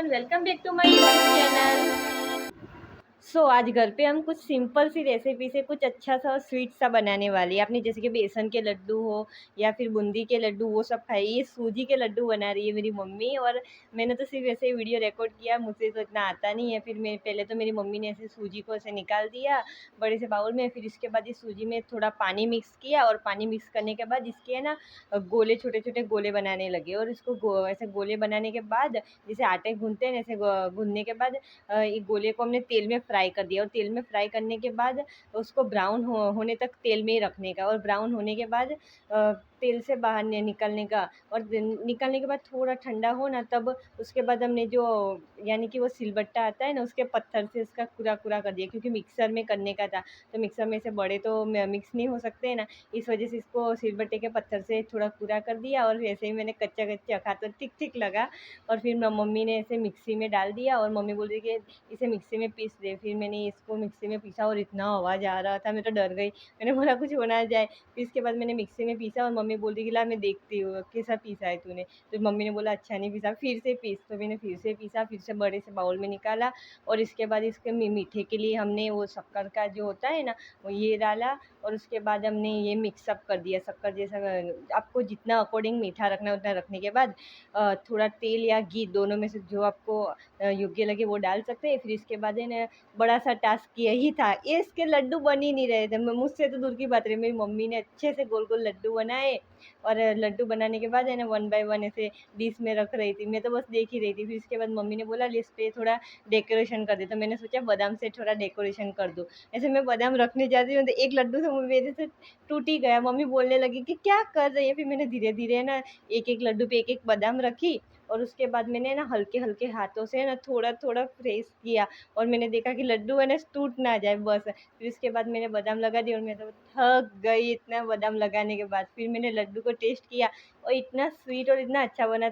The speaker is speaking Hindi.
Everyone, welcome back to my YouTube channel. आज घर पे हम कुछ सिंपल सी रेसिपी से कुछ अच्छा सा स्वीट सा बनाने वाली है। आपने जैसे कि बेसन के लड्डू हो या फिर बूंदी के लड्डू वो सब खाइए। ये सूजी के लड्डू बना रही है मेरी मम्मी, और मैंने तो सिर्फ ऐसे वीडियो रिकॉर्ड किया, मुझसे तो इतना आता नहीं है। फिर मैं पहले तो मेरी मम्मी ने ऐसे सूजी को ऐसे निकाल दिया बड़े से बाउल में, फिर इसके बाद इस सूजी में थोड़ा पानी मिक्स किया, और पानी मिक्स करने के बाद इसके है ना गोले, छोटे छोटे गोले बनाने लगे। और इसको ऐसे गोले बनाने के बाद जैसे आटे गूंथते हैं, ऐसे गूंथने के बाद एक गोले को हमने तेल में फ्राई कर दिया, और तेल में फ्राई करने के बाद उसको ब्राउन होने तक तेल में ही रखने का, और ब्राउन होने के बाद तेल से बाहर निकलने का। और निकलने के बाद थोड़ा ठंडा हो ना, तब उसके बाद हमने जो यानी कि वो सिलबट्टा आता है ना, उसके पत्थर से उसका कुरा कुरा कर दिया, क्योंकि मिक्सर में करने का था तो मिक्सर में से बड़े तो मिक्स नहीं हो सकते ना, इस वजह से इसको सिलबट्टे के पत्थर से थोड़ा कुरा कर दिया। और ऐसे ही मैंने कच्चा कच्चा खा तो ठीक ठीक लगा, और फिर मम्मी ने ऐसे मिक्सी में डाल दिया, और मम्मी बोल रही कि इसे मिक्सी में पीस दे। फिर मैंने इसको मिक्सी में पीसा, और इतना आवाज़ आ रहा था, मैं तो डर गई। मैंने बोला कुछ होना जाए। फिर इसके बाद मैंने मिक्सी में पीसा, और मम्मी बोल रही कि ला मैं देखती हूँ कैसा पीसा है तूने। तो मम्मी ने बोला अच्छा नहीं पीसा, फिर से पीस। तो मैंने फिर से पीसा, फिर से बड़े से बाउल में निकाला, और इसके बाद इसके मीठे के लिए हमने वो शक्कर का जो होता है ना, वो ये डाला, और उसके बाद हमने ये मिक्सअप कर दिया शक्कर जैसा। आपको जितना अकॉर्डिंग मीठा रखना है उतना रखने के बाद थोड़ा तेल या घी दोनों में से जो आपको योग्य लगे वो डाल सकते हैं। फिर इसके बाद है ना, बड़ा सा टास्क यही था, ये इसके लड्डू बन ही नहीं रहे थे। मुझसे तो दूर की बात रही, मेरी मम्मी ने अच्छे से गोल गोल लड्डू बनाए, और लड्डू बनाने के बाद है ना वन बाय वन ऐसे डिश में रख रही थी, मैं तो बस देख ही रही थी। फिर इसके बाद मम्मी ने बोला इस पे थोड़ा डेकोरेशन कर दे, तो मैंने सोचा बादाम से थोड़ा डेकोरेशन कर दूँ। ऐसे मैं बादाम रखने जाती हूँ तो एक लड्डू से मेरे से टूट ही गया। मम्मी बोलने लगी कि क्या कर रही है। फिर मैंने धीरे धीरे ना एक एक लड्डू पे एक एक बादाम रखी, और उसके बाद मैंने ना हल्के हल्के हाथों से ना थोड़ा थोड़ा प्रेस किया, और मैंने देखा कि लड्डू है ना टूट ना जाए बस। फिर उसके बाद मैंने बादाम लगा दिया, और मैं तो थक गई इतना बादाम लगाने के बाद। फिर मैंने लड्डू को टेस्ट किया, और इतना स्वीट और इतना अच्छा बना था।